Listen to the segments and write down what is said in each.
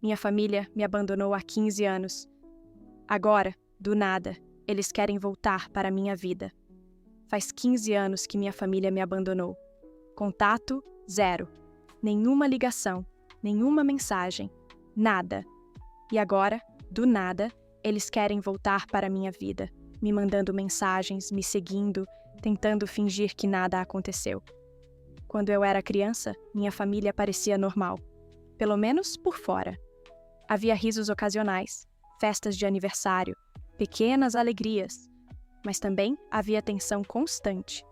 minha família me abandonou há 15 anos. Agora, do nada, eles querem voltar para a minha vida. Faz 15 anos que minha família me abandonou. Contato, zero. Nenhuma ligação, nenhuma mensagem, nada. E agora, do nada, eles querem voltar para a minha vida, me mandando mensagens, me seguindo, tentando fingir que nada aconteceu. Quando eu era criança, minha família parecia normal, pelo menos por fora. Havia risos ocasionais, festas de aniversário, pequenas alegrias, mas também havia tensão constante.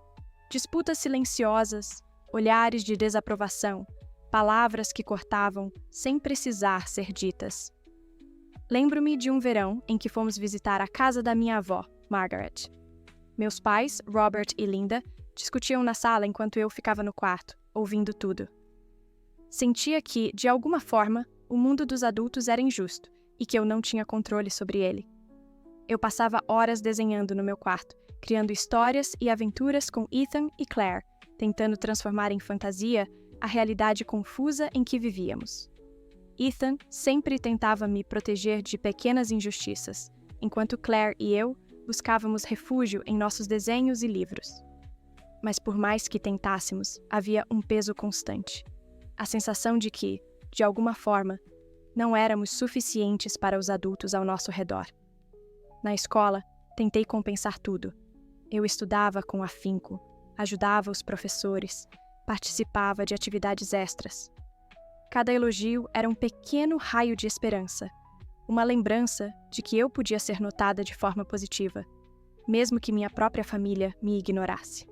Disputas silenciosas, olhares de desaprovação, palavras que cortavam sem precisar ser ditas. Lembro-me de um verão em que fomos visitar a casa da minha avó, Margaret. Meus pais, Robert e Linda, discutiam na sala enquanto eu ficava no quarto, ouvindo tudo. Sentia que, de alguma forma, o mundo dos adultos era injusto e que eu não tinha controle sobre ele. Eu passava horas desenhando no meu quarto, criando histórias e aventuras com Ethan e Claire, tentando transformar em fantasia a realidade confusa em que vivíamos. Ethan sempre tentava me proteger de pequenas injustiças, enquanto Claire e eu buscávamos refúgio em nossos desenhos e livros. Mas por mais que tentássemos, havia um peso constante. A sensação de que, de alguma forma, não éramos suficientes para os adultos ao nosso redor. Na escola, tentei compensar tudo. Eu estudava com afinco, ajudava os professores, participava de atividades extras. Cada elogio era um pequeno raio de esperança, uma lembrança de que eu podia ser notada de forma positiva, mesmo que minha própria família me ignorasse.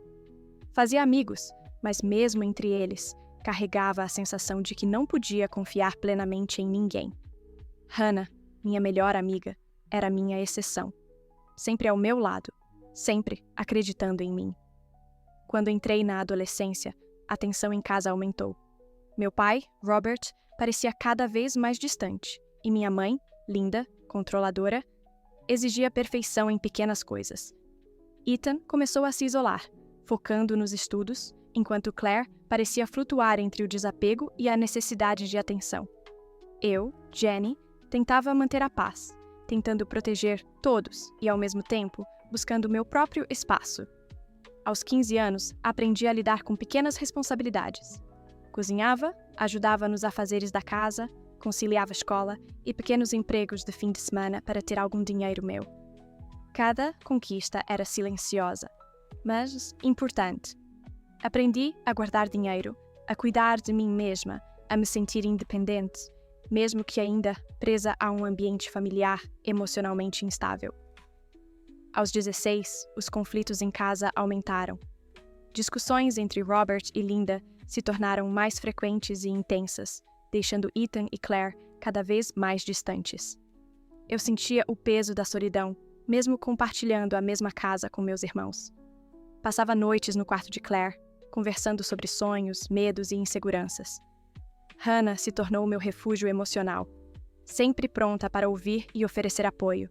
Fazia amigos, mas mesmo entre eles, carregava a sensação de que não podia confiar plenamente em ninguém. Hannah, minha melhor amiga, era minha exceção. Sempre ao meu lado, sempre acreditando em mim. Quando entrei na adolescência, a tensão em casa aumentou. Meu pai, Robert, parecia cada vez mais distante, e minha mãe, Linda, controladora, exigia perfeição em pequenas coisas. Ethan começou a se isolar, focando nos estudos, enquanto Claire parecia flutuar entre o desapego e a necessidade de atenção. Eu, Jenny, tentava manter a paz, tentando proteger todos e, ao mesmo tempo, buscando meu próprio espaço. Aos 15 anos, aprendi a lidar com pequenas responsabilidades. Cozinhava, ajudava nos afazeres da casa, conciliava a escola e pequenos empregos de fim de semana para ter algum dinheiro meu. Cada conquista era silenciosa, mas importante. Aprendi a guardar dinheiro, a cuidar de mim mesma, a me sentir independente, mesmo que ainda presa a um ambiente familiar emocionalmente instável. Aos 16, os conflitos em casa aumentaram. Discussões entre Robert e Linda se tornaram mais frequentes e intensas, deixando Ethan e Claire cada vez mais distantes. Eu sentia o peso da solidão, mesmo compartilhando a mesma casa com meus irmãos. Passava noites no quarto de Claire, conversando sobre sonhos, medos e inseguranças. Hannah se tornou meu refúgio emocional, sempre pronta para ouvir e oferecer apoio,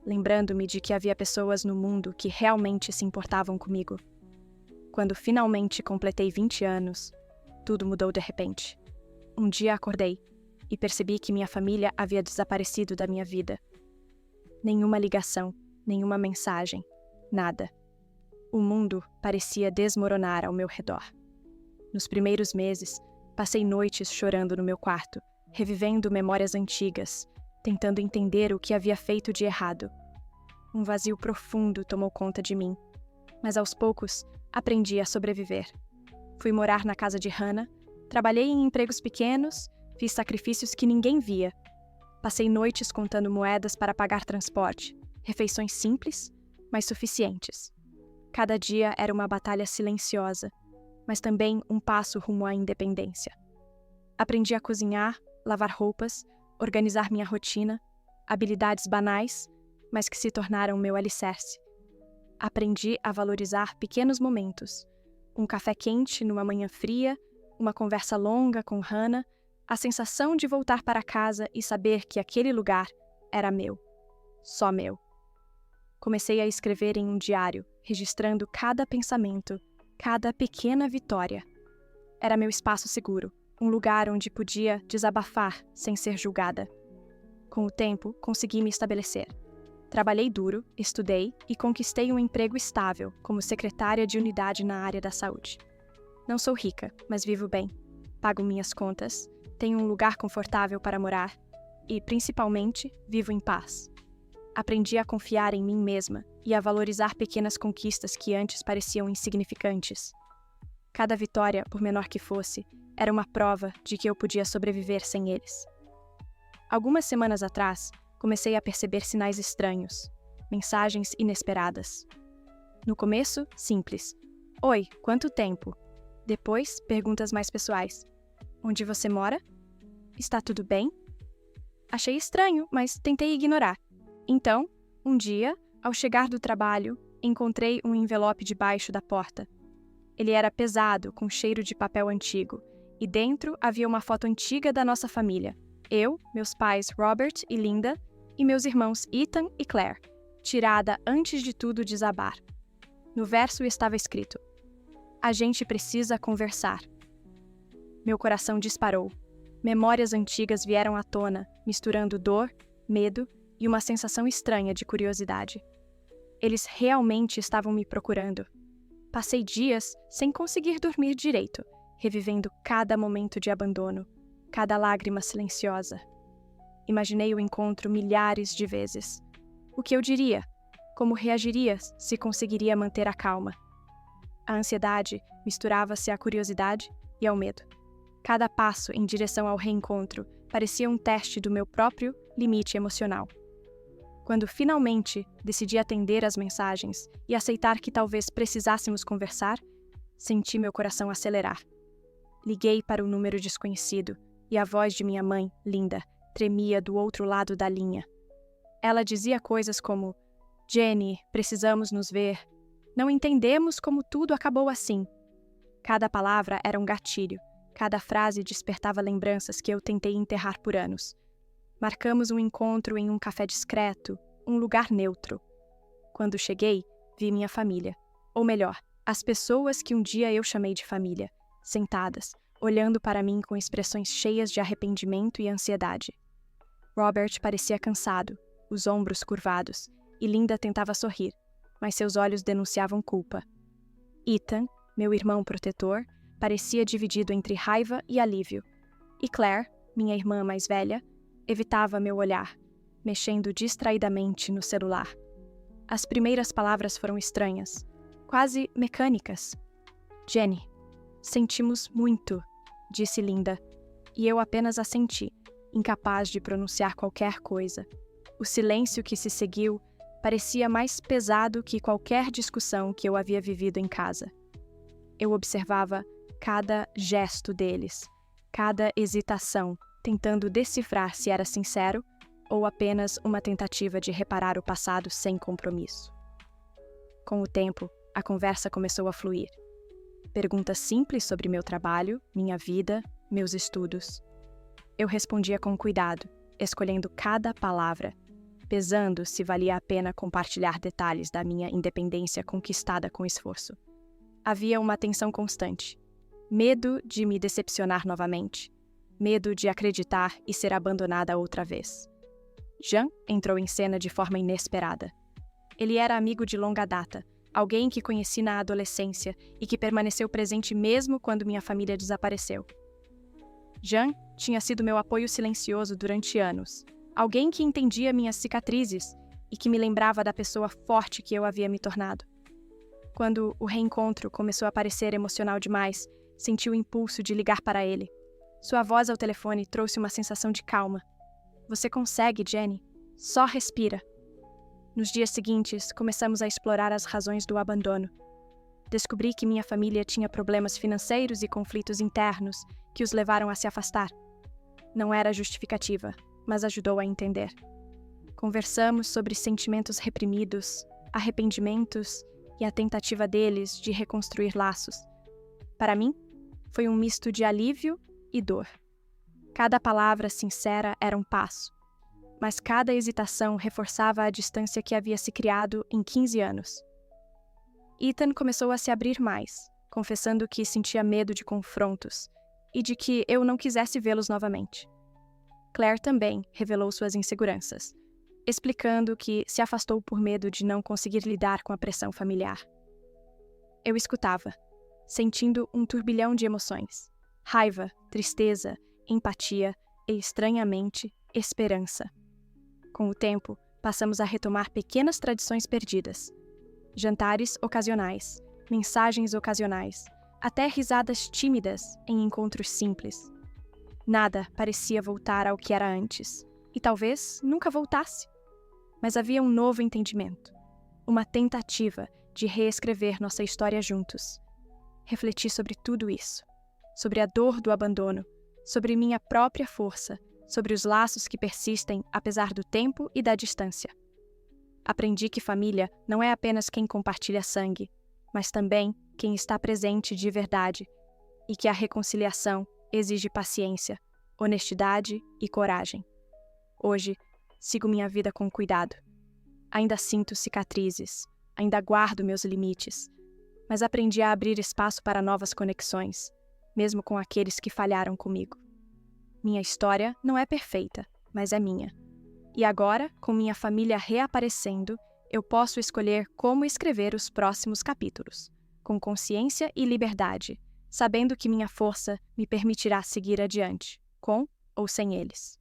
lembrando-me de que havia pessoas no mundo que realmente se importavam comigo. Quando finalmente completei 20 anos, tudo mudou de repente. Um dia acordei e percebi que minha família havia desaparecido da minha vida. Nenhuma ligação, nenhuma mensagem, nada. O mundo parecia desmoronar ao meu redor. Nos primeiros meses, passei noites chorando no meu quarto, revivendo memórias antigas, tentando entender o que havia feito de errado. Um vazio profundo tomou conta de mim, mas aos poucos aprendi a sobreviver. Fui morar na casa de Hannah, trabalhei em empregos pequenos, fiz sacrifícios que ninguém via. Passei noites contando moedas para pagar transporte, refeições simples, mas suficientes. Cada dia era uma batalha silenciosa, mas também um passo rumo à independência. Aprendi a cozinhar, lavar roupas, organizar minha rotina, habilidades banais, mas que se tornaram meu alicerce. Aprendi a valorizar pequenos momentos. Um café quente numa manhã fria, uma conversa longa com Hannah, a sensação de voltar para casa e saber que aquele lugar era meu, só meu. Comecei a escrever em um diário, registrando cada pensamento, cada pequena vitória. Era meu espaço seguro, um lugar onde podia desabafar sem ser julgada. Com o tempo, consegui me estabelecer. Trabalhei duro, estudei e conquistei um emprego estável como secretária de unidade na área da saúde. Não sou rica, mas vivo bem. Pago minhas contas, tenho um lugar confortável para morar e, principalmente, vivo em paz. Aprendi a confiar em mim mesma e a valorizar pequenas conquistas que antes pareciam insignificantes. Cada vitória, por menor que fosse, era uma prova de que eu podia sobreviver sem eles. Algumas semanas atrás, comecei a perceber sinais estranhos, mensagens inesperadas. No começo, simples. Oi, quanto tempo? Depois, perguntas mais pessoais. Onde você mora? Está tudo bem? Achei estranho, mas tentei ignorar. Então, um dia, ao chegar do trabalho, encontrei um envelope debaixo da porta. Ele era pesado, com cheiro de papel antigo, e dentro havia uma foto antiga da nossa família. Eu, meus pais Robert e Linda, e meus irmãos Ethan e Claire, tirada antes de tudo desabar. No verso estava escrito: "A gente precisa conversar." Meu coração disparou. Memórias antigas vieram à tona, misturando dor, medo e uma sensação estranha de curiosidade. Eles realmente estavam me procurando. Passei dias sem conseguir dormir direito, revivendo cada momento de abandono, cada lágrima silenciosa. Imaginei o encontro milhares de vezes. O que eu diria? Como reagiria se conseguiria manter a calma? A ansiedade misturava-se à curiosidade e ao medo. Cada passo em direção ao reencontro parecia um teste do meu próprio limite emocional. Quando finalmente decidi atender às mensagens e aceitar que talvez precisássemos conversar, senti meu coração acelerar. Liguei para um número desconhecido e a voz de minha mãe, Linda, tremia do outro lado da linha. Ela dizia coisas como: "Jenny, precisamos nos ver. Não entendemos como tudo acabou assim." Cada palavra era um gatilho, cada frase despertava lembranças que eu tentei enterrar por anos. Marcamos um encontro em um café discreto, um lugar neutro. Quando cheguei, vi minha família. Ou melhor, as pessoas que um dia eu chamei de família, sentadas, olhando para mim com expressões cheias de arrependimento e ansiedade. Robert parecia cansado, os ombros curvados, e Linda tentava sorrir, mas seus olhos denunciavam culpa. Ethan, meu irmão protetor, parecia dividido entre raiva e alívio. E Claire, minha irmã mais velha, evitava meu olhar, mexendo distraidamente no celular. As primeiras palavras foram estranhas, quase mecânicas. "Jenny, sentimos muito", disse Linda, e eu apenas assenti, incapaz de pronunciar qualquer coisa. O silêncio que se seguiu parecia mais pesado que qualquer discussão que eu havia vivido em casa. Eu observava cada gesto deles, cada hesitação, tentando decifrar se era sincero ou apenas uma tentativa de reparar o passado sem compromisso. Com o tempo, a conversa começou a fluir. Perguntas simples sobre meu trabalho, minha vida, meus estudos. Eu respondia com cuidado, escolhendo cada palavra, pesando se valia a pena compartilhar detalhes da minha independência conquistada com esforço. Havia uma tensão constante. Medo de me decepcionar novamente. Medo de acreditar e ser abandonada outra vez. Jean entrou em cena de forma inesperada. Ele era amigo de longa data, alguém que conheci na adolescência e que permaneceu presente mesmo quando minha família desapareceu. Jean tinha sido meu apoio silencioso durante anos, alguém que entendia minhas cicatrizes e que me lembrava da pessoa forte que eu havia me tornado. Quando o reencontro começou a parecer emocional demais, senti o impulso de ligar para ele. Sua voz ao telefone trouxe uma sensação de calma. "Você consegue, Jenny. Só respira." Nos dias seguintes, começamos a explorar as razões do abandono. Descobri que minha família tinha problemas financeiros e conflitos internos que os levaram a se afastar. Não era justificativa, mas ajudou a entender. Conversamos sobre sentimentos reprimidos, arrependimentos e a tentativa deles de reconstruir laços. Para mim, foi um misto de alívio e dor. Cada palavra sincera era um passo, mas cada hesitação reforçava a distância que havia se criado em 15 anos. Ethan começou a se abrir mais, confessando que sentia medo de confrontos, e de que eu não quisesse vê-los novamente. Claire também revelou suas inseguranças, explicando que se afastou por medo de não conseguir lidar com a pressão familiar. Eu escutava, sentindo um turbilhão de emoções: raiva, tristeza, empatia e, estranhamente, esperança. Com o tempo, passamos a retomar pequenas tradições perdidas. Jantares ocasionais, mensagens ocasionais, até risadas tímidas em encontros simples. Nada parecia voltar ao que era antes, e talvez nunca voltasse. Mas havia um novo entendimento, uma tentativa de reescrever nossa história juntos. Refleti sobre tudo isso, sobre a dor do abandono, sobre minha própria força, sobre os laços que persistem apesar do tempo e da distância. Aprendi que família não é apenas quem compartilha sangue, mas também quem está presente de verdade, e que a reconciliação exige paciência, honestidade e coragem. Hoje, sigo minha vida com cuidado. Ainda sinto cicatrizes, ainda guardo meus limites, mas aprendi a abrir espaço para novas conexões, mesmo com aqueles que falharam comigo. Minha história não é perfeita, mas é minha. E agora, com minha família reaparecendo, eu posso escolher como escrever os próximos capítulos, com consciência e liberdade, sabendo que minha força me permitirá seguir adiante, com ou sem eles.